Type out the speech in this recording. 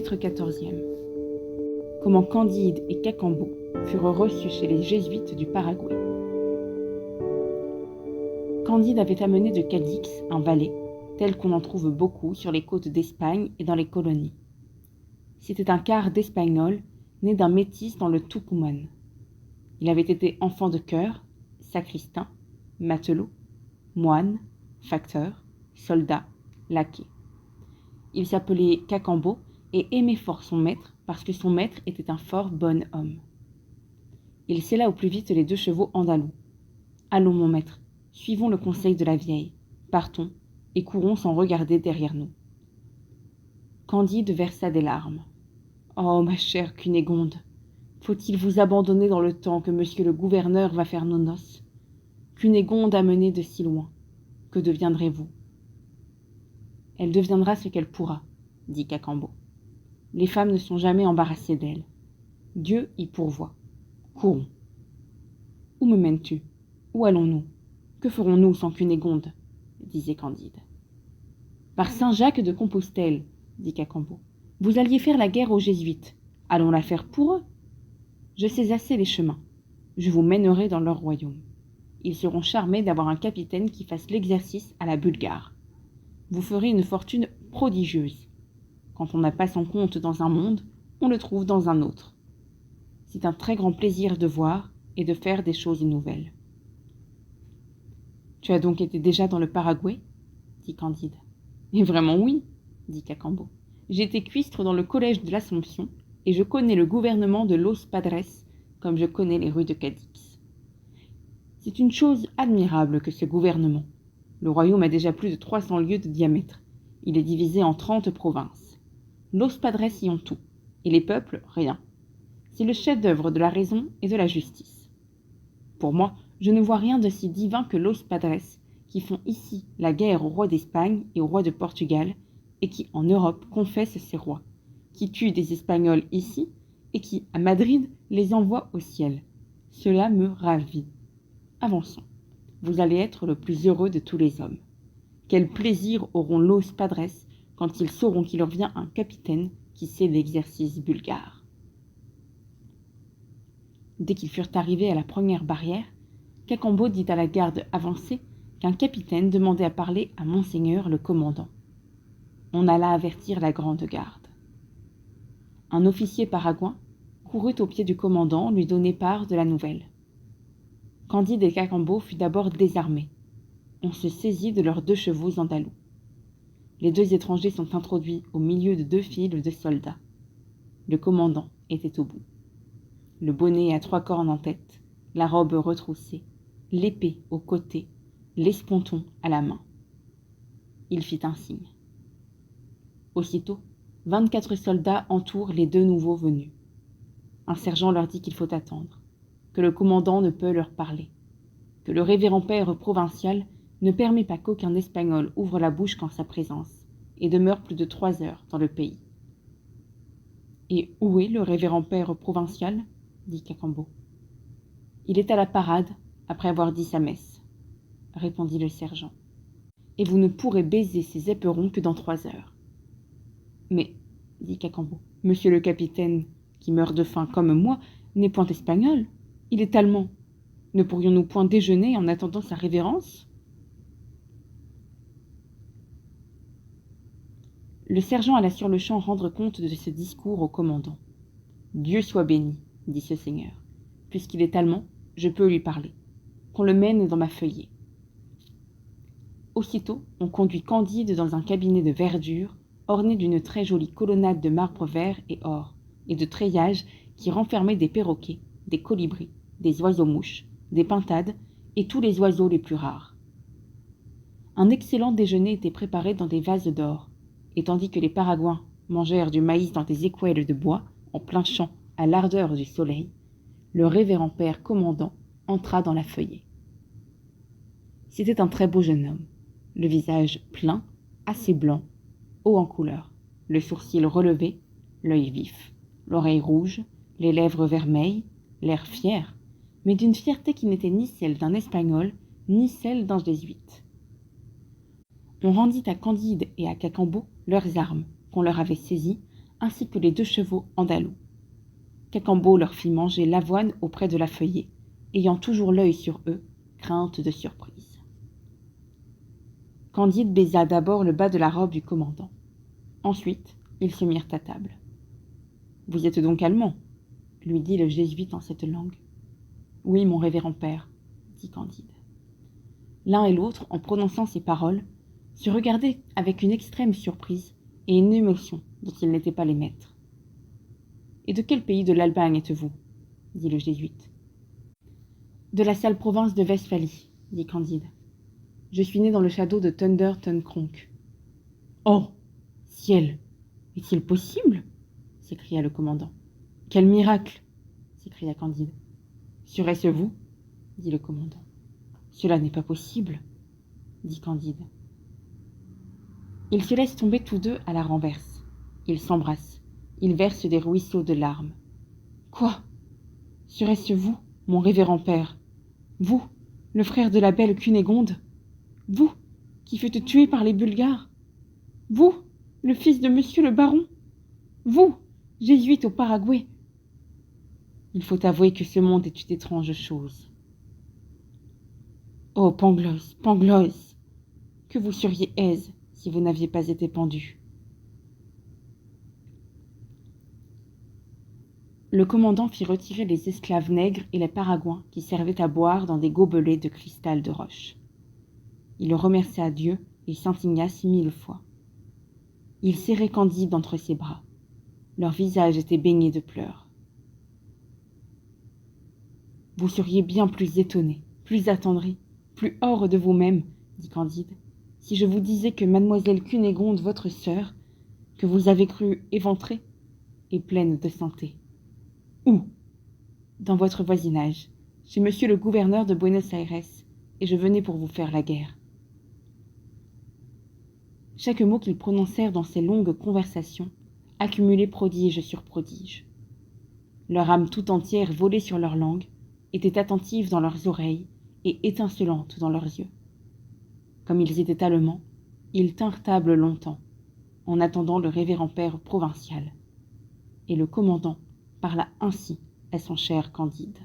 Chapitre 14e. Comment Candide et Cacambo furent reçus chez les jésuites du Paraguay. Candide avait amené de Cadix un valet, tel qu'on en trouve beaucoup sur les côtes d'Espagne et dans les colonies. C'était un quart d'Espagnol, né d'un métis dans le Tucumán. Il avait été enfant de chœur, sacristain, matelot, moine, facteur, soldat, laquais. Il s'appelait Cacambo et aimait fort son maître parce que son maître était un fort bon homme. Il sella au plus vite les 2 chevaux andalous. « Allons, mon maître, suivons le conseil de la vieille, partons et courons sans regarder derrière nous. » Candide versa des larmes. « Oh, ma chère Cunégonde, faut-il vous abandonner dans le temps que monsieur le gouverneur va faire nos noces? Cunégonde amenée de si loin, que deviendrez-vous? » « Elle deviendra ce qu'elle pourra, » dit Cacambo. « Les femmes ne sont jamais embarrassées d'elle. Dieu y pourvoit. Courons. »« Où me mènes-tu? Où allons-nous? Que ferons-nous sans Cunégonde ?» disait Candide. « Par Saint-Jacques de Compostelle, » dit Cacambo. « Vous alliez faire la guerre aux jésuites. Allons la faire pour eux. Je sais assez les chemins. Je vous mènerai dans leur royaume. Ils seront charmés d'avoir un capitaine qui fasse l'exercice à la Bulgare. Vous ferez une fortune prodigieuse. Quand on n'a pas son compte dans un monde, on le trouve dans un autre. C'est un très grand plaisir de voir et de faire des choses nouvelles. »« Tu as donc été déjà dans le Paraguay ?» dit Candide. « Et vraiment oui, » dit Cacambo. « J'ai été cuistre dans le collège de l'Assomption et je connais le gouvernement de Los Padres comme je connais les rues de Cadix. C'est une chose admirable que ce gouvernement. Le royaume a déjà plus de 300 lieues de diamètre. Il est divisé en 30 provinces. Los Padres y ont tout, et les peuples, rien. C'est le chef-d'œuvre de la raison et de la justice. Pour moi, je ne vois rien de si divin que Los Padres, qui font ici la guerre au roi d'Espagne et au roi de Portugal, et qui, en Europe, confessent ces rois, qui tuent des Espagnols ici, et qui, à Madrid, les envoient au ciel. Cela me ravit. Avançons. Vous allez être le plus heureux de tous les hommes. Quel plaisir auront Los Padres quand ils sauront qu'il leur vient un capitaine qui sait l'exercice bulgare. » Dès qu'ils furent arrivés à la première barrière, Cacambo dit à la garde avancée qu'un capitaine demandait à parler à Monseigneur le commandant. On alla avertir la grande garde. Un officier paraguain courut au pied du commandant lui donner part de la nouvelle. Candide et Cacambo furent d'abord désarmés. On se saisit de leurs 2 chevaux andalous. Les 2 étrangers sont introduits au milieu de 2 files de soldats. Le commandant était au bout. Le bonnet à 3 cornes en tête, la robe retroussée, l'épée au côté, l'esponton à la main. Il fit un signe. Aussitôt, 24 soldats entourent les 2 nouveaux venus. Un sergent leur dit qu'il faut attendre, que le commandant ne peut leur parler, que le révérend père provincial ne permet pas qu'aucun Espagnol ouvre la bouche qu'en sa présence, et demeure plus de 3 heures dans le pays. « Et où est le révérend père provincial ?» dit Cacambo. « Il est à la parade, après avoir dit sa messe, » répondit le sergent. « Et vous ne pourrez baiser ses éperons que dans 3 heures. »« Mais, » dit Cacambo, « monsieur le capitaine, qui meurt de faim comme moi, n'est point espagnol, il est allemand. Ne pourrions-nous point déjeuner en attendant sa révérence ?» Le sergent alla sur-le-champ rendre compte de ce discours au commandant. « Dieu soit béni, dit ce seigneur. Puisqu'il est allemand, je peux lui parler. Qu'on le mène dans ma feuillée. » Aussitôt, on conduit Candide dans un cabinet de verdure, orné d'une très jolie colonnade de marbre vert et or, et de treillages qui renfermaient des perroquets, des colibris, des oiseaux-mouches, des pintades et tous les oiseaux les plus rares. Un excellent déjeuner était préparé dans des vases d'or, et tandis que les Paraguains mangèrent du maïs dans des écuelles de bois, en plein champ, à l'ardeur du soleil, le révérend père commandant entra dans la feuillée. C'était un très beau jeune homme, le visage plein, assez blanc, haut en couleur, le sourcil relevé, l'œil vif, l'oreille rouge, les lèvres vermeilles, l'air fier, mais d'une fierté qui n'était ni celle d'un Espagnol, ni celle d'un jésuite. On rendit à Candide et à Cacambo leurs armes, qu'on leur avait saisies, ainsi que les 2 chevaux andalous. Cacambo leur fit manger l'avoine auprès de la feuillée, ayant toujours l'œil sur eux, crainte de surprise. Candide baisa d'abord le bas de la robe du commandant. Ensuite, ils se mirent à table. « Vous êtes donc allemand ?» lui dit le jésuite en cette langue. « Oui, mon révérend père, » dit Candide. L'un et l'autre, en prononçant ces paroles, se regardaient avec une extrême surprise et une émotion dont ils n'étaient pas les maîtres. « Et de quel pays de l'Allemagne êtes-vous » dit le jésuite. « De la sale province de Westphalie, » dit Candide. « Je suis né dans le château de Thunder-ten-Tronckh. »« Oh, ciel, est-il possible ?» s'écria le commandant. « Quel miracle !» s'écria Candide. « Serait-ce vous ?» dit le commandant. « Cela n'est pas possible, » dit Candide. Ils se laissent tomber tous deux à la renverse. Ils s'embrassent. Ils versent des ruisseaux de larmes. « Quoi ? Serait-ce vous, mon révérend père ? Vous, le frère de la belle Cunégonde ? Vous, qui fûtes tué par les Bulgares ? Vous, le fils de monsieur le baron ? Vous, jésuite au Paraguay ? Il faut avouer que ce monde est une étrange chose. Oh, Pangloss, Pangloss, que vous seriez aise si vous n'aviez pas été pendu. » Le commandant fit retirer les esclaves nègres et les Paraguayens qui servaient à boire dans des gobelets de cristal de roche. Il remercia Dieu et s'indigna 6000 fois. Il serrait Candide entre ses bras. Leurs visages étaient baignés de pleurs. « Vous seriez bien plus étonné, plus attendri, plus hors de vous-même, dit Candide, si je vous disais que mademoiselle Cunégonde, votre sœur, que vous avez crue éventrée, est pleine de santé. » « Où ? » ?»« Dans votre voisinage, chez monsieur le gouverneur de Buenos Aires, et je venais pour vous faire la guerre. » Chaque mot qu'ils prononcèrent dans ces longues conversations accumulait prodige sur prodige. Leur âme tout entière volée sur leur langue, était attentive dans leurs oreilles et étincelante dans leurs yeux. Comme ils étaient allemands, ils tinrent table longtemps, en attendant le révérend père provincial. Et le commandant parla ainsi à son cher Candide.